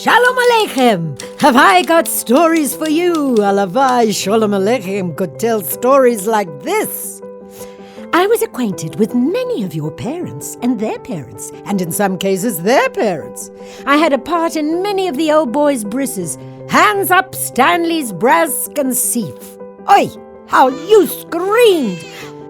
Shalom Aleichem! Have I got stories for you? Alavai Shalom Aleichem could tell stories like this. I was acquainted with many of your parents and their parents, and in some cases their parents. I had a part in many of the old boys' brisses. Hands up, Stanley's, Brask and Seif. Oi, how you screamed!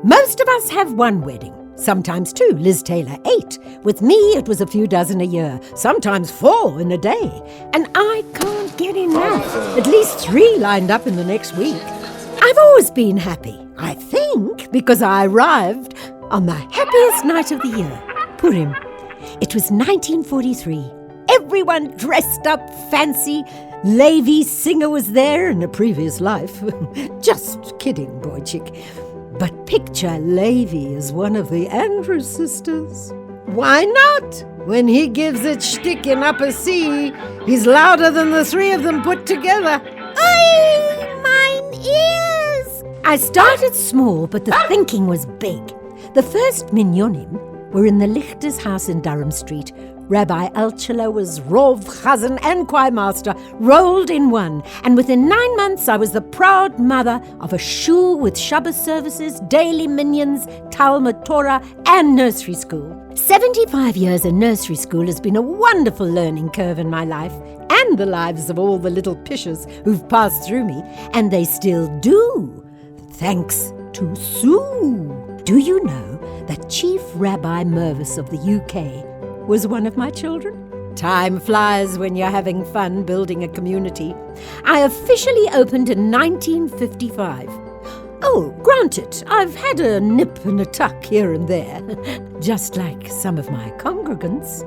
Most of us have one wedding. Sometimes two, Liz Taylor 8. With me, it was a few dozen a year, sometimes 4 in a day. And I can't get enough. At least 3 lined up in the next week. I've always been happy, I think, because I arrived on the happiest night of the year, Purim. It was 1943. Everyone dressed up fancy. Levi Singer was there in a previous life. Just kidding, boy chick. But picture Levi as one of the Andrews sisters. Why not? When he gives it shtick in Upper C, he's louder than the 3 of them put together. Oi, mine ears! I started small, but the thinking was big. The first minyonim were in the Lichter's house in Durham Street. Rabbi Alchelo was Rov, Chazan and choirmaster, rolled in one. And within 9 months, I was the proud mother of a shul with Shabbos services, daily minyans, Talmud Torah, and nursery school. 75 years in nursery school has been a wonderful learning curve in my life, and the lives of all the little pishas who've passed through me, and they still do, thanks to Sue. Do you know that Chief Rabbi Mervis of the UK was one of my children? Time flies when you're having fun building a community. I officially opened in 1955. Oh, granted, I've had a nip and a tuck here and there, just like some of my congregants.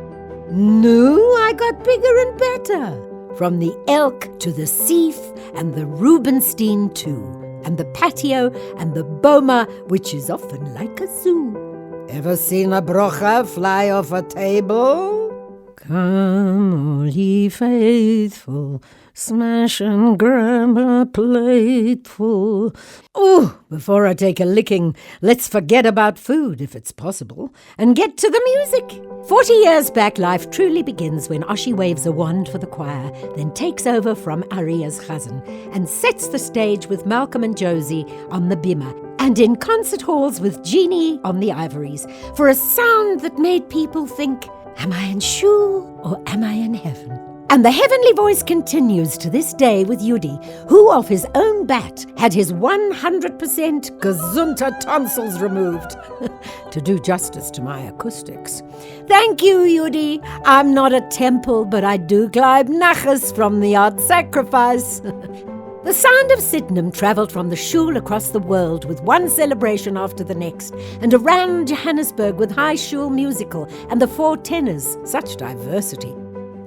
No, I got bigger and better. From the elk to the Seif and the Rubenstein too, and the patio and the boma, which is often like a zoo. Ever seen a brocha fly off a table? Come, all ye faithful, smash and grab a plateful. Oh, before I take a licking, let's forget about food, if it's possible, and get to the music. 40 years back, life truly begins when Oshi waves a wand for the choir, then takes over from Ari as Chazan, and sets the stage with Malcolm and Josie on the bima, and in concert halls with Jeannie on the ivories, for a sound that made people think, am I in Shul or am I in heaven? And the heavenly voice continues to this day with Yudi, who of his own bat had his 100% gesunter tonsils removed, to do justice to my acoustics. Thank you, Yudi. I'm not a temple, but I do gleib nachas from the odd sacrifice. The sound of Sydenham travelled from the Shul across the world with one celebration after the next, and around Johannesburg with High Shul Musical and the 4 tenors, such diversity.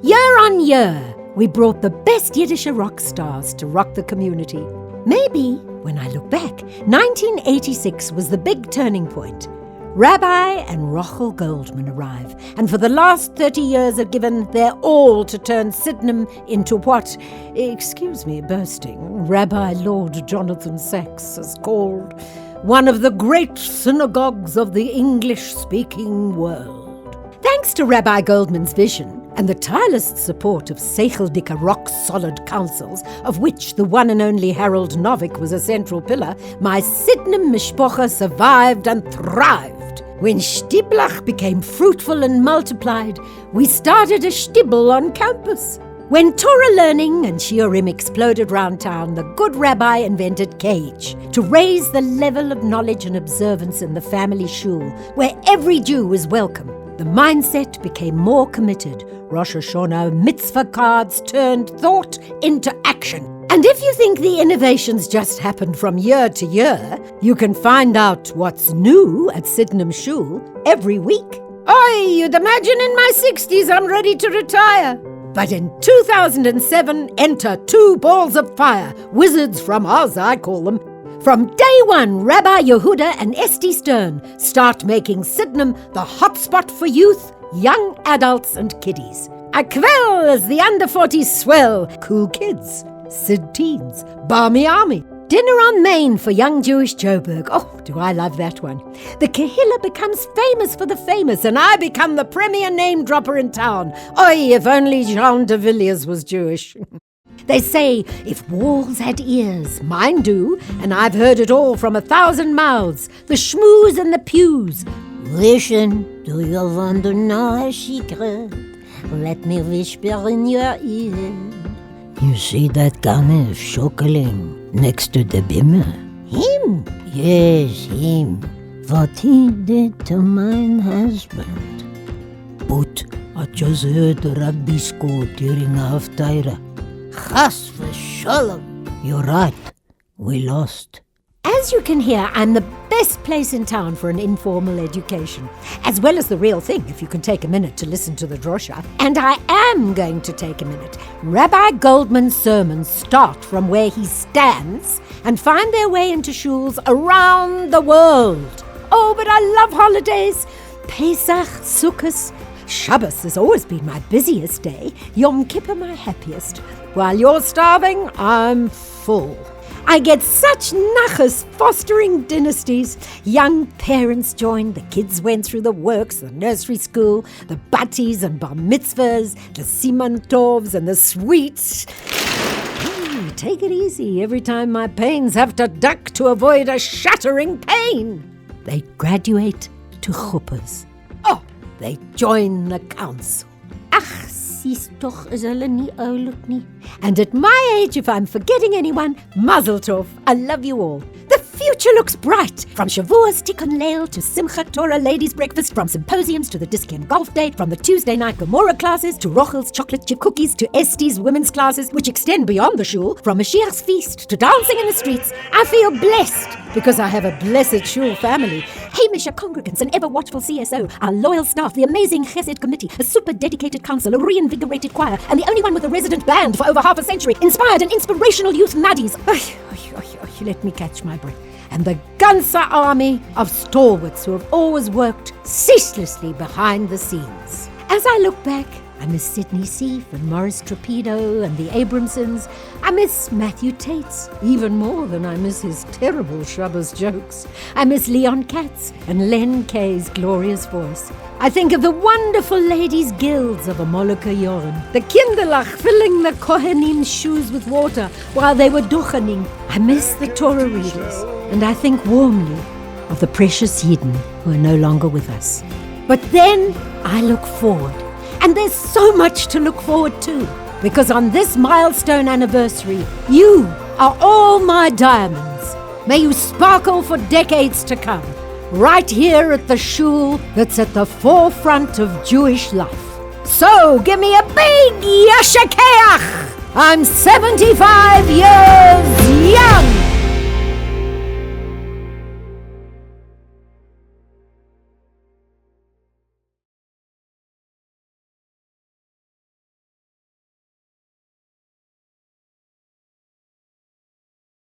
Year on year, we brought the best Yiddish rock stars to rock the community. Maybe, when I look back, 1986 was the big turning point. Rabbi and Rochel Goldman arrive, and for the last 30 years have given their all to turn Sydenham into what, excuse me boasting, Rabbi Lord Jonathan Sachs has called one of the great synagogues of the English-speaking world. Thanks to Rabbi Goldman's vision and the tireless support of Seicheldika rock-solid councils, of which the one and only Harold Novick was a central pillar, my Sydenham mishpocha survived and thrived. When Shtiblach became fruitful and multiplied, we started a shtibel on campus. When Torah learning and shiurim exploded round town, the good rabbi invented Cage to raise the level of knowledge and observance in the family shul, where every Jew was welcome. The mindset became more committed. Rosh Hashanah mitzvah cards turned thought into action. And if you think the innovations just happened from year to year, you can find out what's new at Sydenham Shul every week. Oi, you'd imagine in my 60s I'm ready to retire. But in 2007, enter 2 balls of fire, wizards from Oz, I call them. From day one, Rabbi Yehuda and Esty Stern start making Sydenham the hotspot for youth, young adults and kiddies. A quell as the under-40s swell, cool kids, Sid teens, Barmy Army. Dinner on Main for young Jewish Joburg. Oh, do I love that one. The Kehillah becomes famous for the famous, and I become the premier name dropper in town. Oi, if only Jean de Villiers was Jewish. They say, if walls had ears, mine do, and I've heard it all from 1,000 mouths. The schmooze and the pews. Listen, do you want to know a secret? Let me whisper in your ear. You see that gun of Schokeling next to the bimmer? Him? Yes, him. What he did to mine husband. But I just heard the rugby score during half-tire. Chas v'sholom. You're right. We lost. As you can hear, I'm the best place in town for an informal education, as well as the real thing if you can take a minute to listen to the drosha. And I am going to take a minute. Rabbi Goldman's sermons start from where he stands and find their way into shuls around the world. Oh, but I love holidays. Pesach, Sukkot, Shabbos has always been my busiest day, Yom Kippur my happiest. While you're starving, I'm full. I get such nachas fostering dynasties. Young parents joined, the kids went through the works, the nursery school, the batis and bar mitzvahs, the siman tovs and the sweets. Take it easy every time my pains have to duck to avoid a shattering pain. They graduate to chuppahs. Oh, they join the council. Ach, siehst doch, is hulle nie oulik nie. And at my age, if I'm forgetting anyone, mazel tov. I love you all. The future looks bright. From Shavuos Tikkun Leil to Simchat Torah ladies' breakfast, from symposiums to the Discount Golf Day, from the Tuesday night Gemara classes to Rochel's chocolate chip cookies to Esti's women's classes, which extend beyond the shul, from Mashiach's feast to dancing in the streets. I feel blessed because I have a blessed shul family. Hamisha congregants, an ever-watchful CSO, our loyal staff, the amazing Chesed committee, a super dedicated council, a reinvigorated choir, and the only one with a resident band for over half a century, inspired and inspirational youth maddies. Let me catch my breath. And the Gansa army of stalwarts who have always worked ceaselessly behind the scenes. As I look back, I miss Sidney Seif and Morris Torpedo and the Abramsons. I miss Matthew Tates even more than I miss his terrible Shabbos jokes. I miss Leon Katz and Len Kay's glorious voice. I think of the wonderful ladies' guilds of Amolika Yoren, the Kinderlach filling the Kohenim's shoes with water while they were duchening. I miss the Torah readers, and I think warmly of the precious Yidden who are no longer with us. But then I look forward. And there's so much to look forward to, because on this milestone anniversary, you are all my diamonds. May you sparkle for decades to come, right here at the shul that's at the forefront of Jewish life. So give me a big yashakeach! I'm 75 years young!